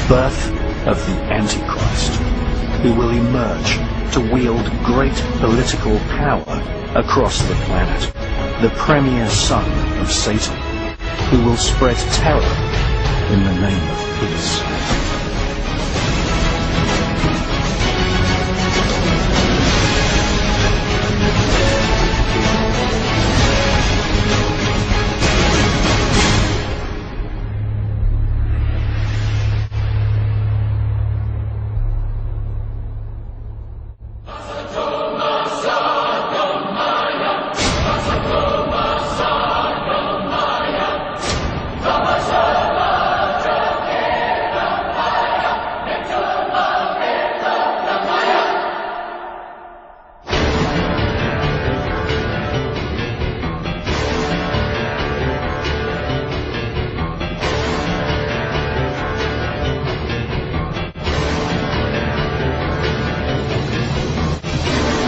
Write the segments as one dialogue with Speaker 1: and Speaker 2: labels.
Speaker 1: birth of the Antichrist, who will emerge to wield great political power across the planet, the premier son of Satan, who will spread terror in the name of peace.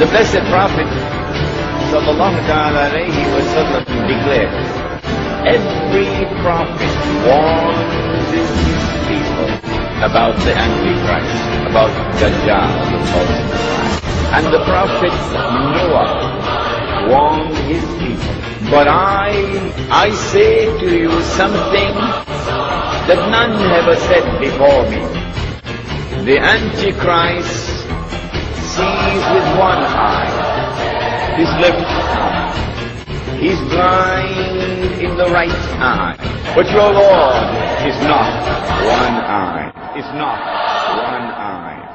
Speaker 2: The Blessed Prophet sallallahu ta'ala alayhi wa sallam declared, every prophet warns his people about the Antichrist, about Dajjal, the false Messiah. And the prophet Noah warned his people. But I say to you something that none ever said before me. The Antichrist sees with one eye, his left eye. He's blind in the right eye. But your Lord is not one eye. Is not one eye.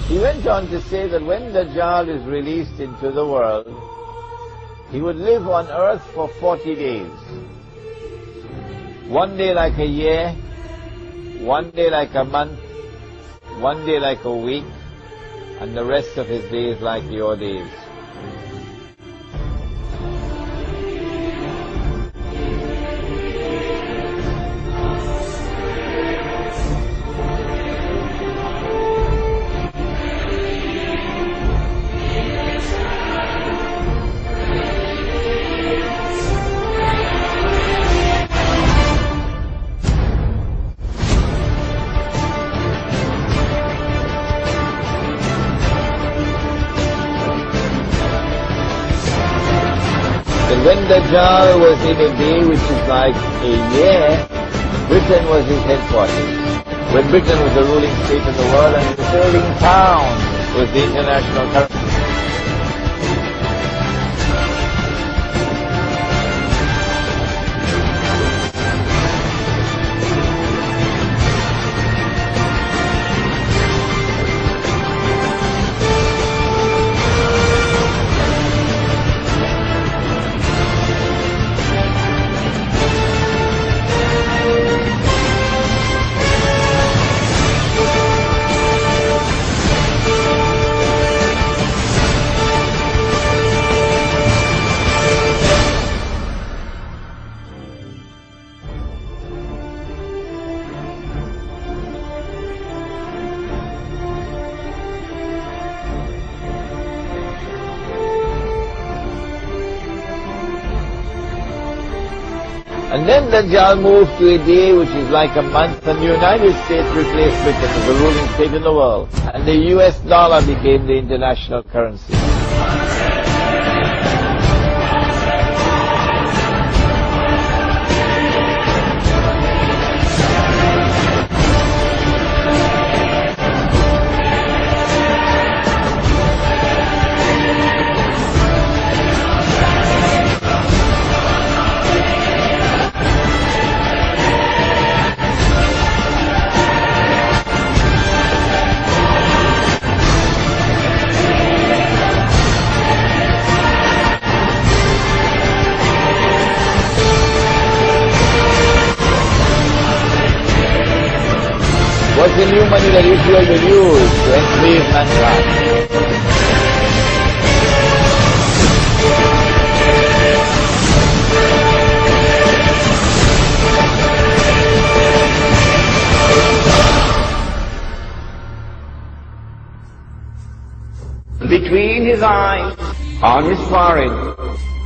Speaker 3: He went on to say that when Dajjal is released into the world, he would live on earth for 40 days. One day like a year, one day like a month, one day like a week, and the rest of his days like your days. And when Dajjal was in a day which is like a year, Britain was his headquarters. When Britain was the ruling state in the world, and the sterling pound was the international currency. And then Dajjal moved to a day which is like a month, and the United States replaced Britain as the ruling state in the world. And the US dollar became the international currency. What's the new money that Israel will use to enslave mankind?
Speaker 2: Between his eyes, on his forehead,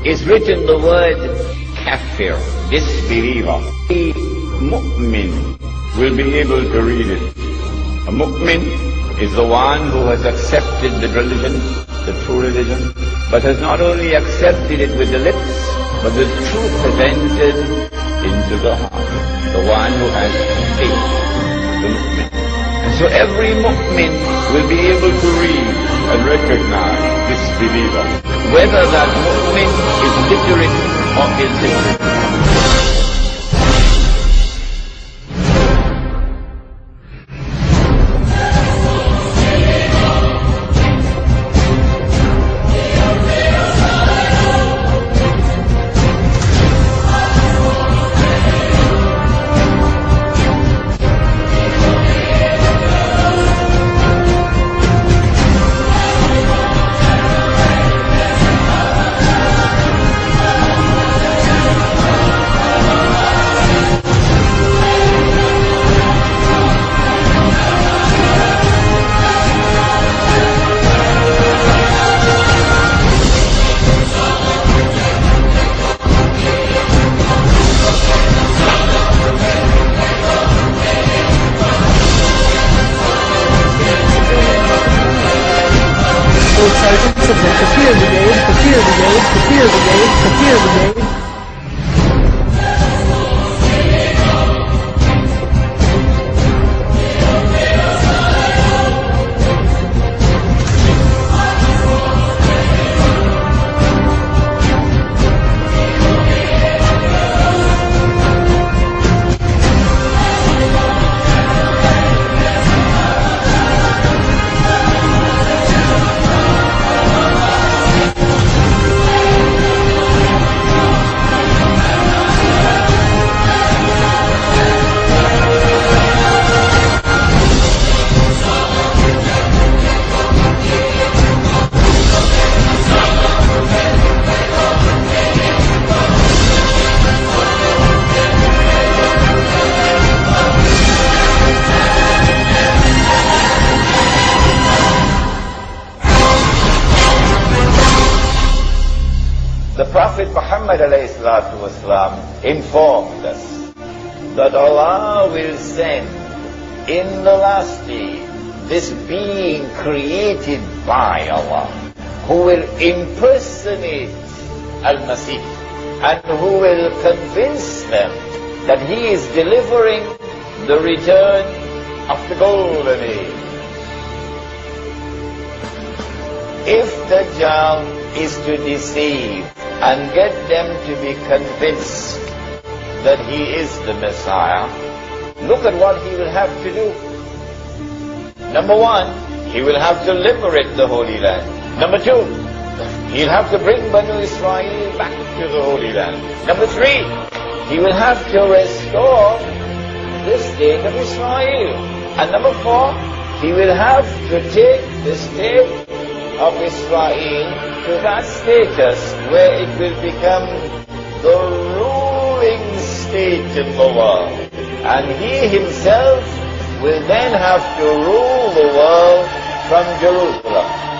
Speaker 2: is written the word kafir, disbeliever. A mu'min will be able to read it. A mu'min is the one who has accepted the religion, the true religion, but has not only accepted it with the lips, but the truth has entered into the heart. The one who has faith, the mu'min. And so every mu'min will be able to read and recognize this believer, whether that mu'min is literate or illiterate. Prophet Muhammad ﷺ informed us that Allah will send in the last day this being created by Allah who will impersonate Al-Masih and who will convince them that he is delivering the return of the golden age. If Dajjal is to deceive and get them to be convinced that he is the Messiah, look at what he will have to do. Number one, he will have to liberate the Holy Land. Number two, he'll have to bring Banu Israel back to the Holy Land. Number three, he will have to restore the state of Israel. And number four, he will have to take the state of Israel to that status where it will become the ruling state in the world. And he himself will then have to rule the world from Jerusalem.